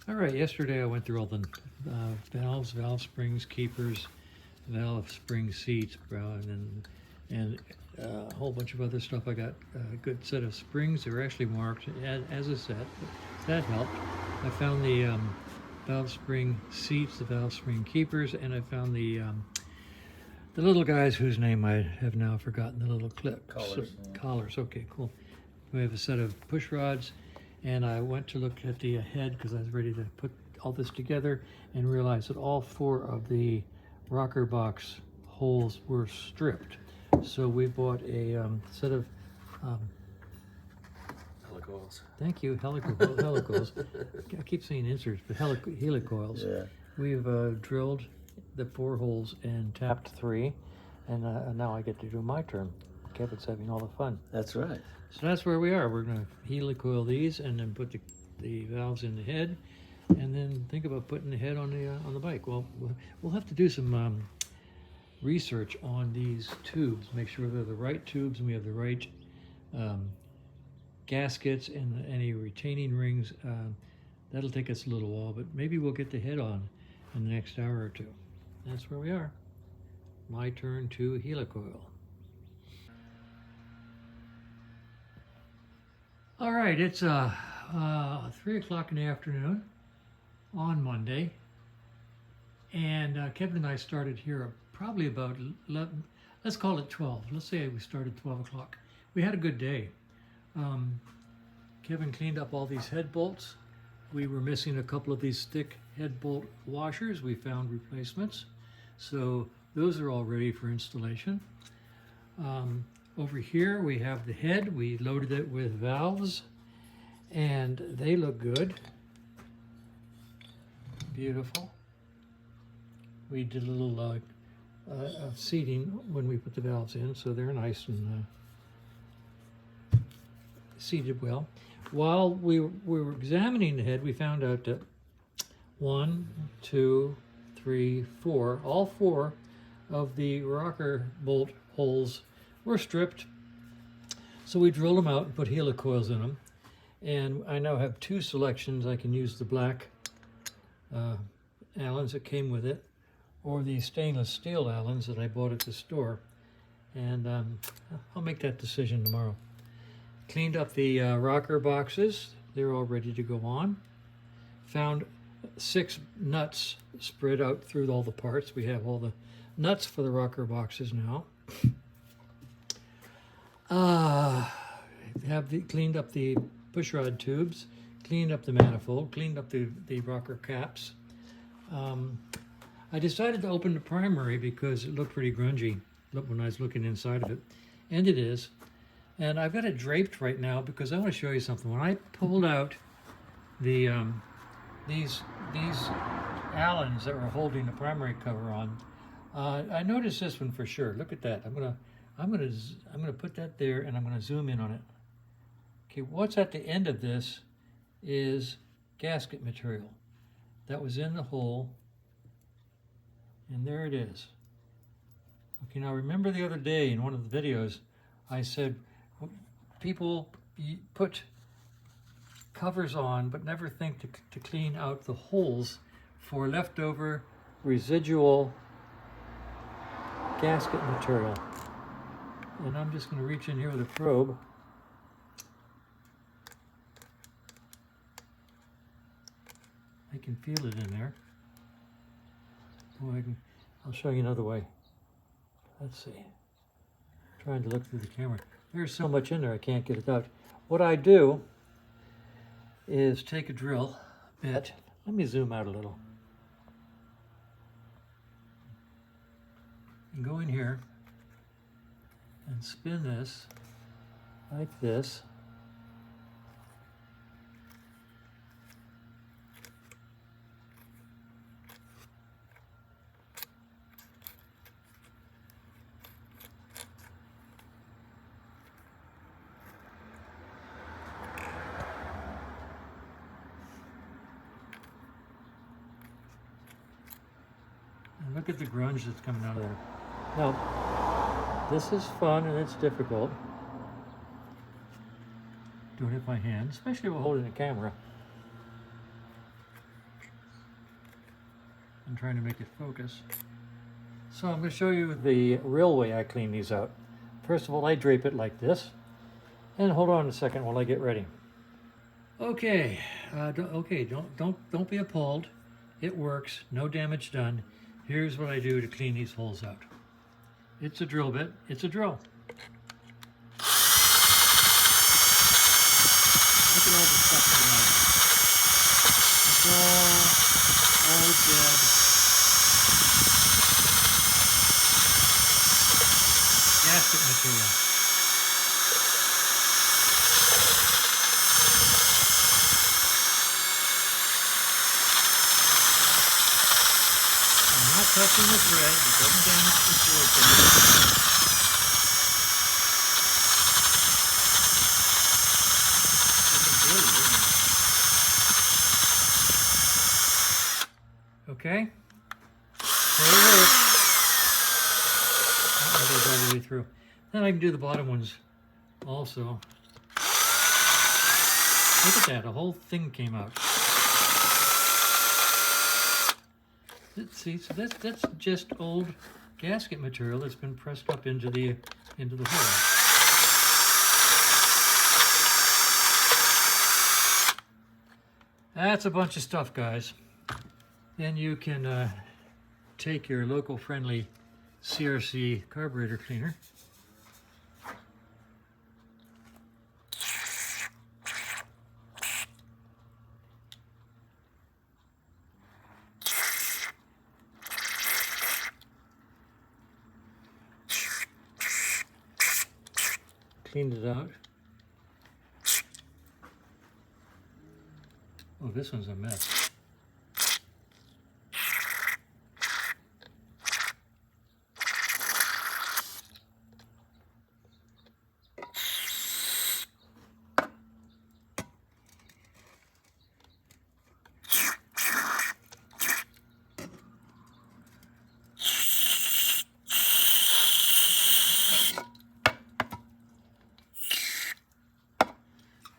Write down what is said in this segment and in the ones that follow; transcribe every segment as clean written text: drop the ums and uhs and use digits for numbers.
All right, yesterday I went through all the valves, valve springs, keepers, valve spring seats, and a whole bunch of other stuff. I got a good set of springs. They were actually marked as a set. That helped. I found the valve spring seats, the valve spring keepers, and I found the little guys whose name I have now forgotten, the little clips. Collars. Collars, okay, cool. We have a set of push rods, and I went to look at the head because I was ready to put all this together and realized that all 4 of the rocker box holes were stripped. So we bought a set of Helicoils. thank you, helicoils. I keep saying inserts, but helicoils. Yeah. We've drilled the 4 holes and tapped 3, and now I get to do my turn. Kevin's having all the fun. That's right. So that's where we are. We're going to helicoil these and then put the valves in the head, and then think about putting the head on the bike. Well, we'll have to do some research on these tubes, make sure they're the right tubes and we have the right gaskets and any retaining rings. That'll take us a little while, but maybe we'll get the head on in the next hour or two. That's where we are. My turn to helicoil. All right, it's 3 o'clock in the afternoon on Monday, and Kevin and I started here probably about 11, let's call it 12. Let's say we started 12 o'clock. We had a good day. Kevin cleaned up all these head bolts. We were missing a couple of these thick head bolt washers. We found replacements. So those are all ready for installation. Over here we have the head. We loaded it with valves and they look good. Beautiful. We did a little seating when we put the valves in, so they're nice and seated well. While we were examining the head, we found out that 1, 2, 3, 4, all 4 of the rocker bolt holes were stripped. So we drilled them out and put helicoils in them. And I now have 2 selections. I can use the black Allens that came with it, or the stainless steel Allens that I bought at the store. And I'll make that decision tomorrow. Cleaned up the rocker boxes. They're all ready to go on. Found 6 nuts spread out through all the parts. We have all the nuts for the rocker boxes now. Cleaned up the pushrod tubes, cleaned up the manifold, cleaned up the rocker caps. I decided to open the primary because it looked pretty grungy when I was looking inside of it, and it is. And I've got it draped right now because I want to show you something. When I pulled out the these Allens that were holding the primary cover on, I noticed this one for sure. Look at that. I'm gonna put that there, and I'm gonna zoom in on it. Okay, what's at the end of this is gasket material that was in the hole, and there it is. Okay, now remember the other day in one of the videos I said people put covers on but never think to clean out the holes for leftover residual gasket material. And I'm just going to reach in here with a probe. I can feel it in there. Oh, I'll show you another way. Let's see. Trying to look through the camera. There's so much in there I can't get it out. What I do is take a drill bit. Let me zoom out a little. And go in here and spin this like this. And look at the grunge that's coming out of there. Now, this is fun and it's difficult. Doing it by hand, especially while holding the camera. I'm trying to make it focus. So I'm going to show you the real way I clean these out. First of all, I drape it like this. And hold on a second while I get ready. Okay, don't be appalled. It works, no damage done. Here's what I do to clean these holes out. It's a drill bit, it's a drill. Look at all the stuff in there. It's all old dead gasket material. Not touching the thread, it doesn't damage the sword okay? There it is. That one goes all the way through. Then I can do the bottom ones also. Look at that, a whole thing came out. See, so that's just old gasket material that's been pressed up into the hole. That's a bunch of stuff, guys. Then you can take your local friendly CRC carburetor cleaner. Cleaned it out. Oh, this one's a mess.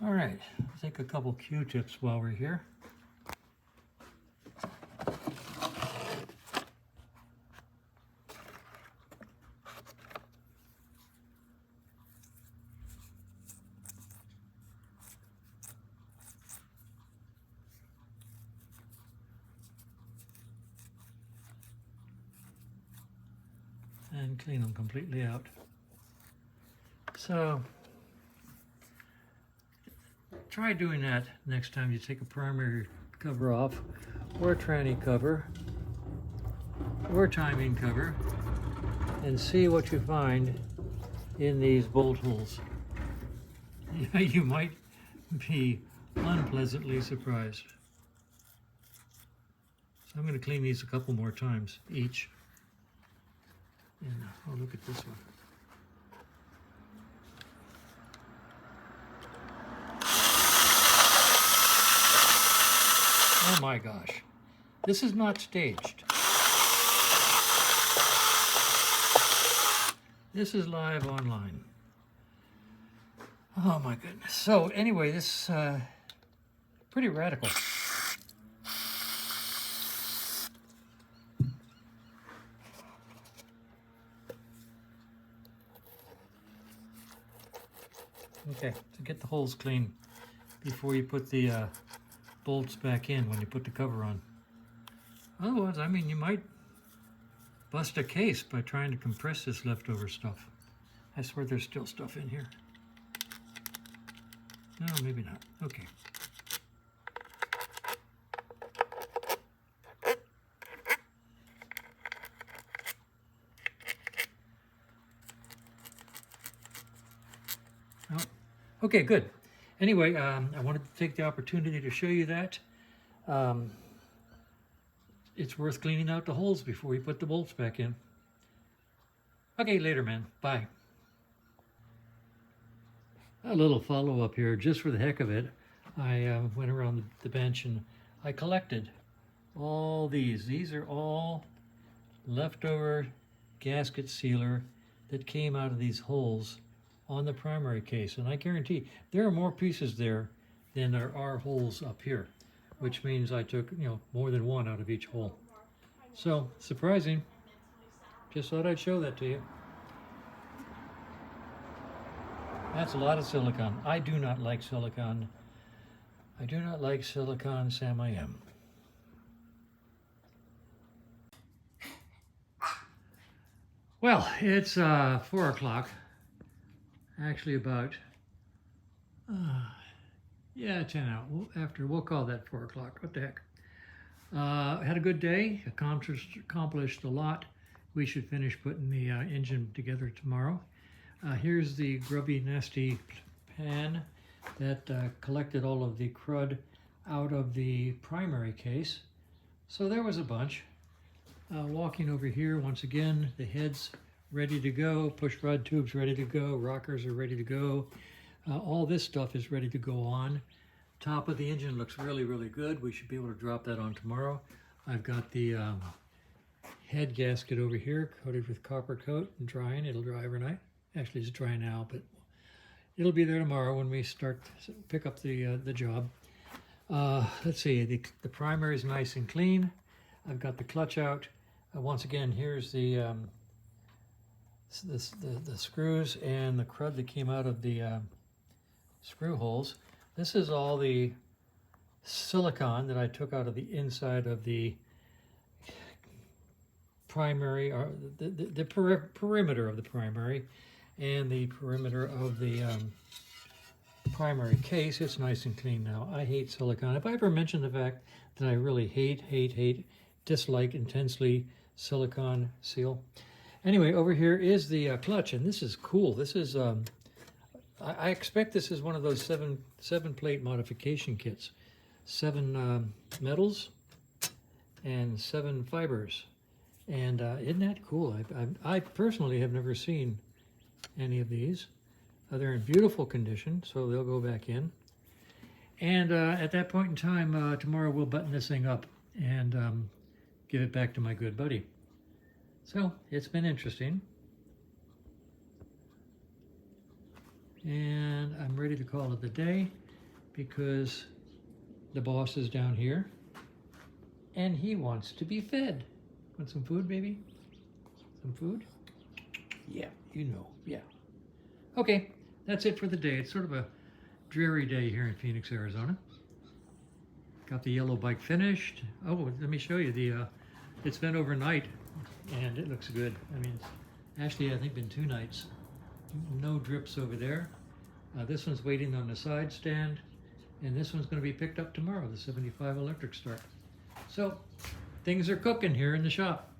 All right, let's take a couple Q-tips while we're here. And clean them completely out. So try doing that next time you take a primary cover off, or a tranny cover, or a timing cover, and see what you find in these bolt holes. You might be unpleasantly surprised. So I'm going to clean these a couple more times each. And oh, look at this one. Oh my gosh, this is not staged. This is live online. Oh my goodness. So anyway, this pretty radical. Okay, so get the holes clean before you put the bolts back in when you put the cover on. Otherwise, I mean, you might bust a case by trying to compress this leftover stuff. I swear there's still stuff in here. No, maybe not. Okay. Oh, okay, good. Anyway, I wanted to take the opportunity to show you that. It's worth cleaning out the holes before you put the bolts back in. Okay, later, man. Bye. A little follow-up here, just for the heck of it. I went around the bench and I collected all these. These are all leftover gasket sealer that came out of these holes on the primary case. And I guarantee there are more pieces there than there are holes up here, which means I took, more than one out of each hole. So, surprising. Just thought I'd show that to you. That's a lot of silicon. I do not like silicon. I do not like silicon, Sam I am. Well, it's 4 o'clock. Actually about, yeah, 10 out. We'll call that 4 o'clock. What the heck? Had a good day, accomplished a lot. We should finish putting the engine together tomorrow. Here's the grubby, nasty pan that collected all of the crud out of the primary case. So there was a bunch. Walking over here, once again, the head's ready to go, push rod tubes ready to go, rockers are ready to go. All this stuff is ready to go on. Top of the engine looks really, really good. We should be able to drop that on tomorrow. I've got the head gasket over here coated with copper coat and drying. It'll dry overnight. Actually, it's dry now, but it'll be there tomorrow when we start pick up the job. Let's see, the primary is nice and clean. I've got the clutch out. Once again, here's the screws and the crud that came out of the screw holes. This is all the silicon that I took out of the inside of the primary, or the perimeter of the primary, and the perimeter of the primary case. It's nice and clean now. I hate silicon. If I ever mentioned the fact that I really dislike intensely silicon seal. Anyway, over here is the clutch, and this is cool. This is I expect this is one of those seven plate modification kits. 7 metals and 7 fibers. And isn't that cool? I personally have never seen any of these. They're in beautiful condition, so they'll go back in. And at that point in time, tomorrow we'll button this thing up and give it back to my good buddy. So it's been interesting. And I'm ready to call it the day because the boss is down here and he wants to be fed. Want some food, baby? Some food? Yeah, you know, yeah. Okay, that's it for the day. It's sort of a dreary day here in Phoenix, Arizona. Got the yellow bike finished. Oh, let me show you it's been overnight and it looks good. I mean, it's actually, I think, been 2 nights. No drips over there. This one's waiting on the side stand, and this one's going to be picked up tomorrow, the 75 electric start. So things are cooking here in the shop.